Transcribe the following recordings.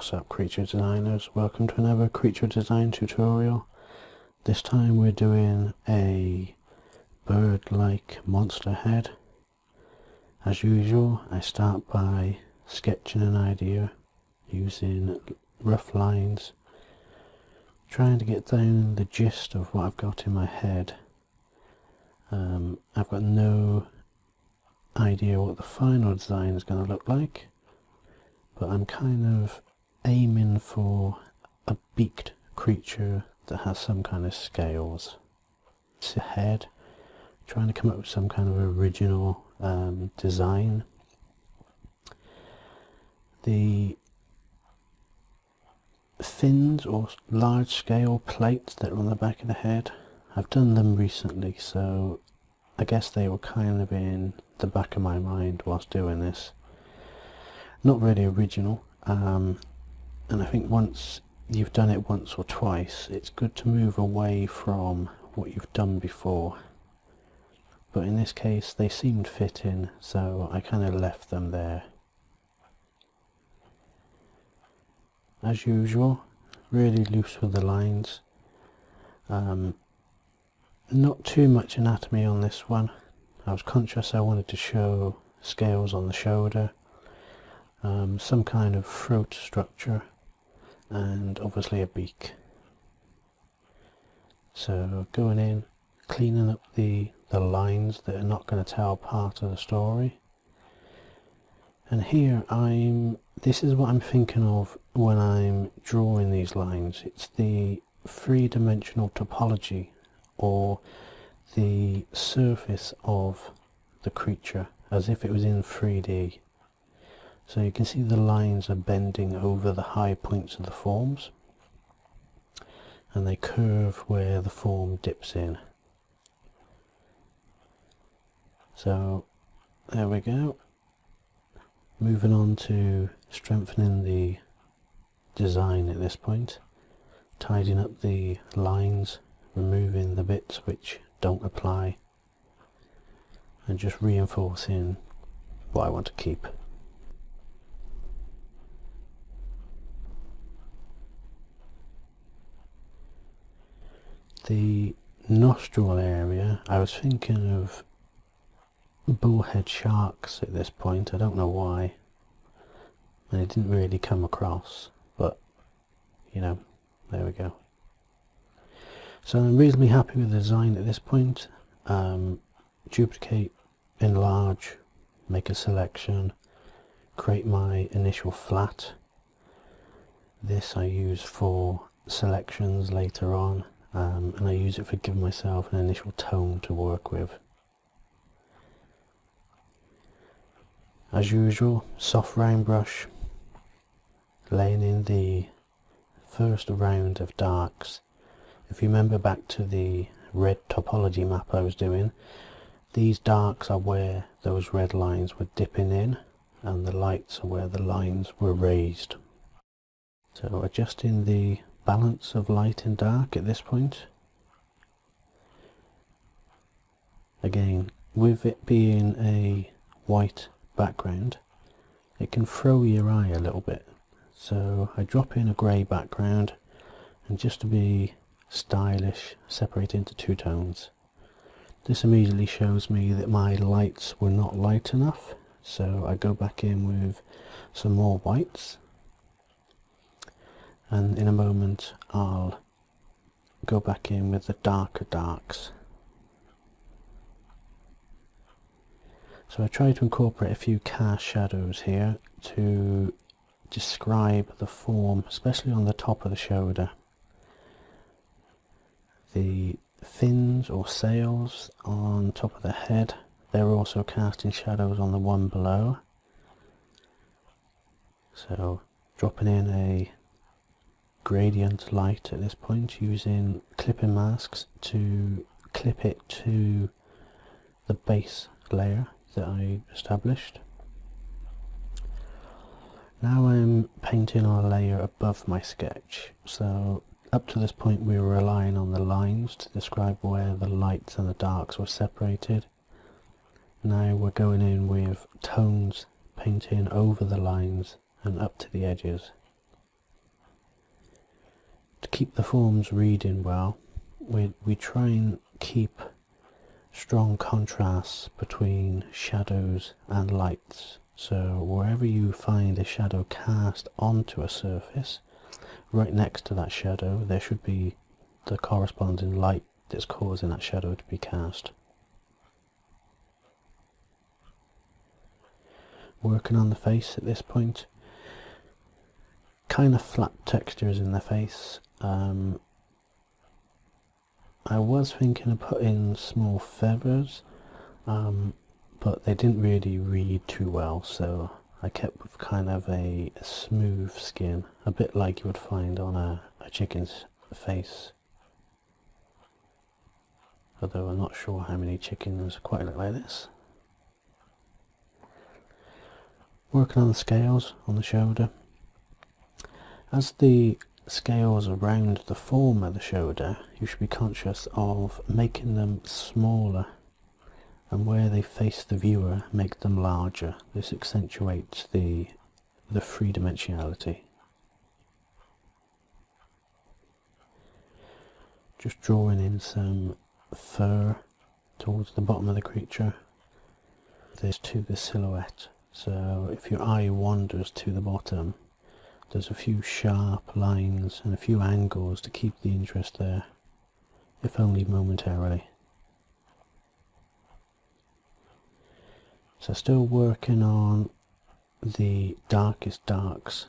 What's up, creature designers? Welcome to another creature design tutorial. This time we're doing a bird-like monster head. As usual, I start by sketching an idea using rough lines, trying to get down the gist of what I've got in my head. I've got no idea what the final design is going to look like, but I'm kind of aiming for a beaked creature that has some kind of scales. It's a head, trying to come up with some kind of original design. The fins or large scale plates that are on the back of the head, I've done them recently, so I guess they were kind of in the back of my mind whilst doing this. Not really original, and I think once you've done it once or twice, it's good to move away from what you've done before. But in this case they seemed fitting, so I kind of left them there. As usual, really loose with the lines. Not too much anatomy on this one. I was conscious I wanted to show scales on the shoulder, some kind of throat structure, and obviously a beak. So going in, cleaning up the lines that are not going to tell part of the story. And here this is what I'm thinking of when I'm drawing these lines. It's the three-dimensional topology, or the surface of the creature as if it was in 3D. So you can see the lines are bending over the high points of the forms, and they curve where the form dips in. So there we go. Moving on to strengthening the design at this point, tidying up the lines, removing the bits which don't apply, and just reinforcing what I want to keep. The nostril area, I was thinking of bullhead sharks at this point. I don't know why, and it didn't really come across, but you know, there we go. So I'm reasonably happy with the design at this point. Duplicate, enlarge, make a selection, create my initial flat. This I use for selections later on, and I use it for giving myself an initial tone to work with. As usual, soft round brush, laying in the first round of darks. If you remember back to the red topology map I was doing, these darks are where those red lines were dipping in, and the lights are where the lines were raised. So adjusting the balance of light and dark at this point. Again, with it being a white background, it can throw your eye a little bit. So I drop in a grey background, and just to be stylish, separate into two tones. This immediately shows me that my lights were not light enough, so I go back in with some more whites, and in a moment I'll go back in with the darker darks. So I try to incorporate a few cast shadows here to describe the form, especially on the top of the shoulder. The fins or sails on top of the head, they're also casting shadows on the one below. So dropping in a gradient light at this point, using clipping masks to clip it to the base layer that I established. Now I'm painting on a layer above my sketch. So up to this point we were relying on the lines to describe where the lights and the darks were separated. Now we're going in with tones, painting over the lines and up to the edges. to keep the forms reading well, we try and keep strong contrasts between shadows and lights. So wherever you find a shadow cast onto a surface, right next to that shadow there should be the corresponding light that's causing that shadow to be cast. Working on the face at this point, kind of flat textures in the face. I was thinking of putting small feathers, but they didn't really read too well, so I kept with kind of a smooth skin, a bit like you would find on a chicken's face. Although I'm not sure how many chickens quite look like this. Working on the scales on the shoulder. As the scales around the form of the shoulder, you should be conscious of making them smaller, and where they face the viewer, make them larger. This accentuates the three-dimensionality. Just drawing in some fur towards the bottom of the creature. This to the silhouette. So if your eye wanders to the bottom, there's a few sharp lines and a few angles to keep the interest there, if only momentarily. So still working on the darkest darks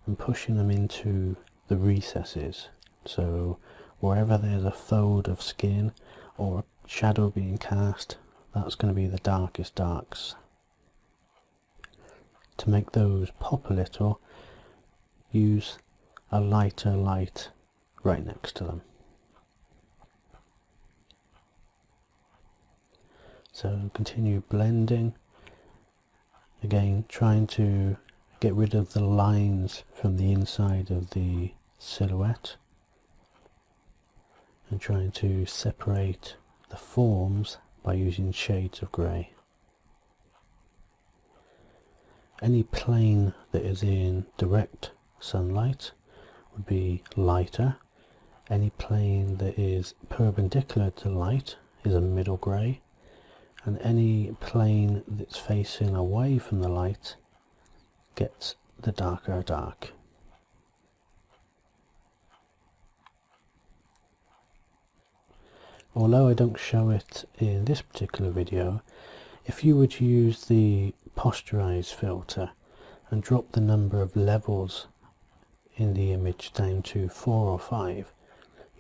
and pushing them into the recesses. So wherever there's a fold of skin or a shadow being cast, that's going to be the darkest darks. To make those pop a little, use a lighter light right next to them. So continue blending, again trying to get rid of the lines from the inside of the silhouette and trying to separate the forms by using shades of grey. Any plane that is in direct sunlight would be lighter. Any plane that is perpendicular to light is a middle grey, and any plane that's facing away from the light gets the darker dark. Although I don't show it in this particular video, if you were to use the posterize filter and drop the number of levels in the image down to 4 or 5,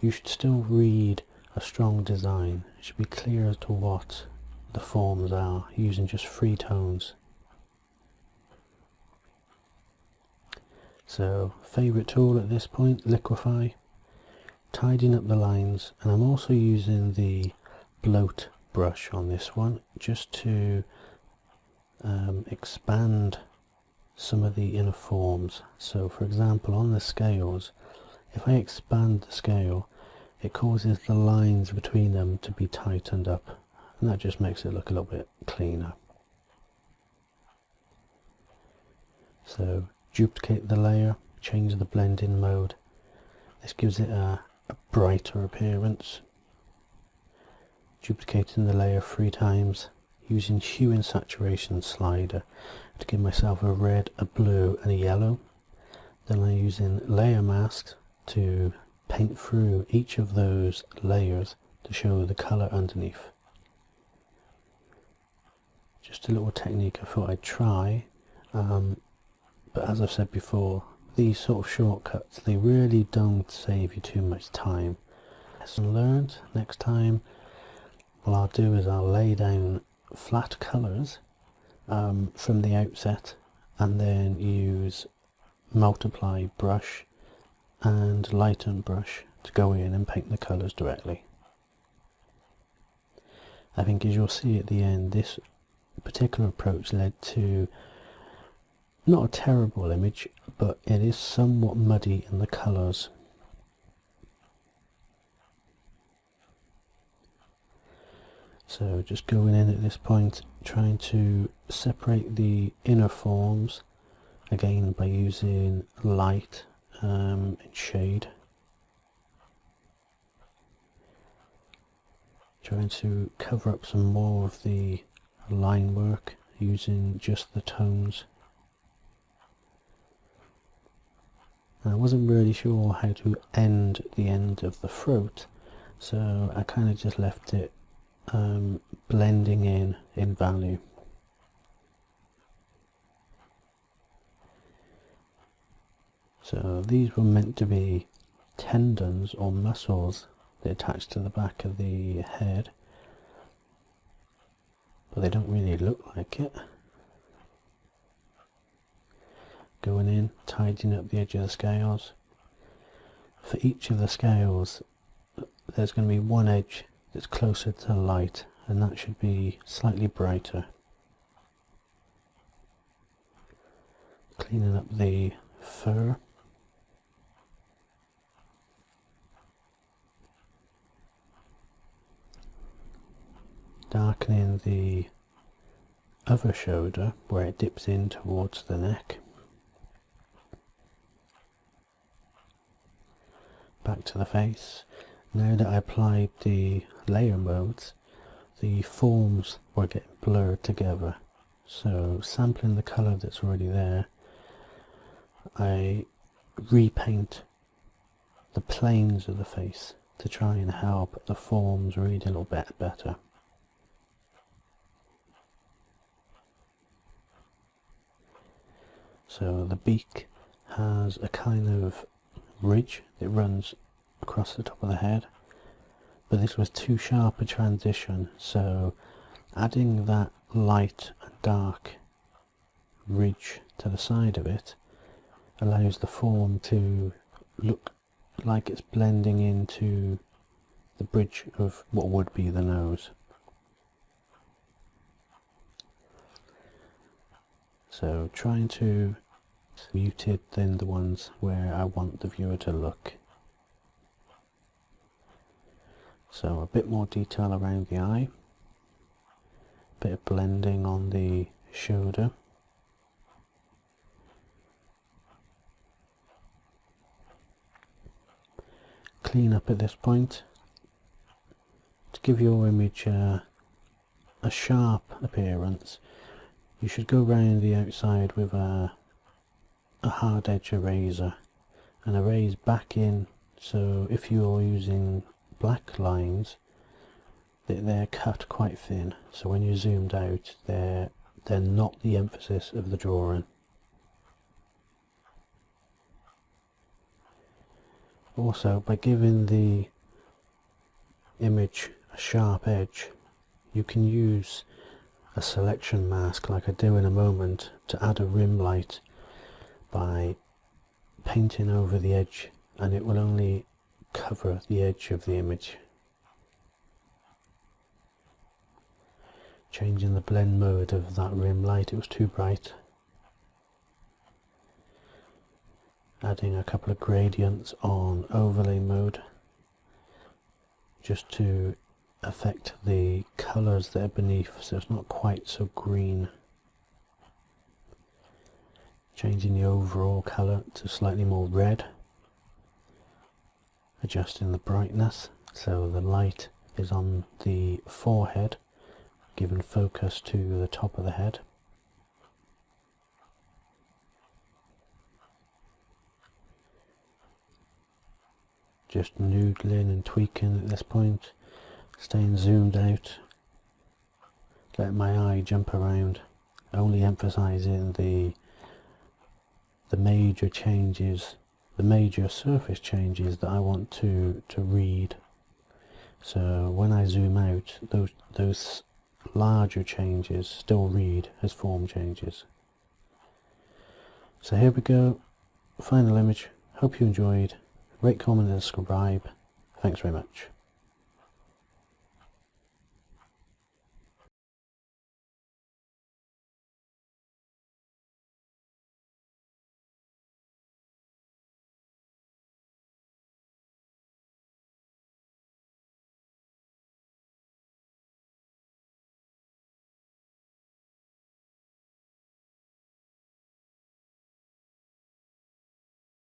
you should still read a strong design. It should be clear as to what the forms are, using just 3 tones. So favourite tool at this point, liquify, tidying up the lines, and I'm also using the bloat brush on this one just to expand some of the inner forms. So for example, on the scales, if I expand the scale, it causes the lines between them to be tightened up, and that just makes it look a little bit cleaner. So duplicate the layer, change the blending mode. This gives it a brighter appearance. Duplicating the layer 3 times, using hue and saturation slider to give myself a red, a blue and a yellow. Then I'm using layer masks to paint through each of those layers to show the colour underneath. Just a little technique I thought I'd try, but as I've said before, these sort of shortcuts, they really don't save you too much time. Lesson learned. Next time what I'll do is I'll lay down flat colours from the outset, and then use multiply brush and lighten brush to go in and paint the colours directly. I think, as you'll see at the end, this particular approach led to not a terrible image, but it is somewhat muddy in the colours. So just going in at this point, trying to separate the inner forms, again by using light and shade. trying to cover up some more of the line work using just the tones. And I wasn't really sure how to end the end of the throat, so I kind of just left it blending in value. So these were meant to be tendons or muscles that attach to the back of the head, but they don't really look like it. Going in, tidying up the edge of the scales. For each of the scales there's going to be one edge that's closer to the light, and that should be slightly brighter. Cleaning up the fur. Darkening the other shoulder where it dips in towards the neck. Back to the face. Now that I applied the layer modes, the forms were getting blurred together. So sampling the colour that's already there, I repaint the planes of the face to try and help the forms read a little bit better. So the beak has a kind of ridge that runs across the top of the head, but this was too sharp a transition, so adding that light and dark ridge to the side of it allows the form to look like it's blending into the bridge of what would be the nose. So trying to muted than the ones where I want the viewer to look. So a bit more detail around the eye, bit of blending on the shoulder. Clean up at this point to give your image a sharp appearance. You should go round the outside with a hard edge eraser and erase back in, so if you're using black lines they're cut quite thin, so when you're zoomed out they're not the emphasis of the drawing. Also, by giving the image a sharp edge, you can use a selection mask like I do in a moment to add a rim light by painting over the edge, and it will only cover the edge of the image. Changing the blend mode of that rim light, it was too bright. Adding a couple of gradients on overlay mode just to affect the colours that are beneath, so it's not quite so green. Changing the overall colour to slightly more red. Adjusting the brightness so the light is on the forehead, giving focus to the top of the head. Just noodling and tweaking at this point, staying zoomed out, letting my eye jump around, only emphasising the major changes, the major surface changes that I want to read. So when I zoom out, those larger changes still read as form changes. So here we go, final image. Hope you enjoyed. Rate, comment and subscribe. Thanks very much.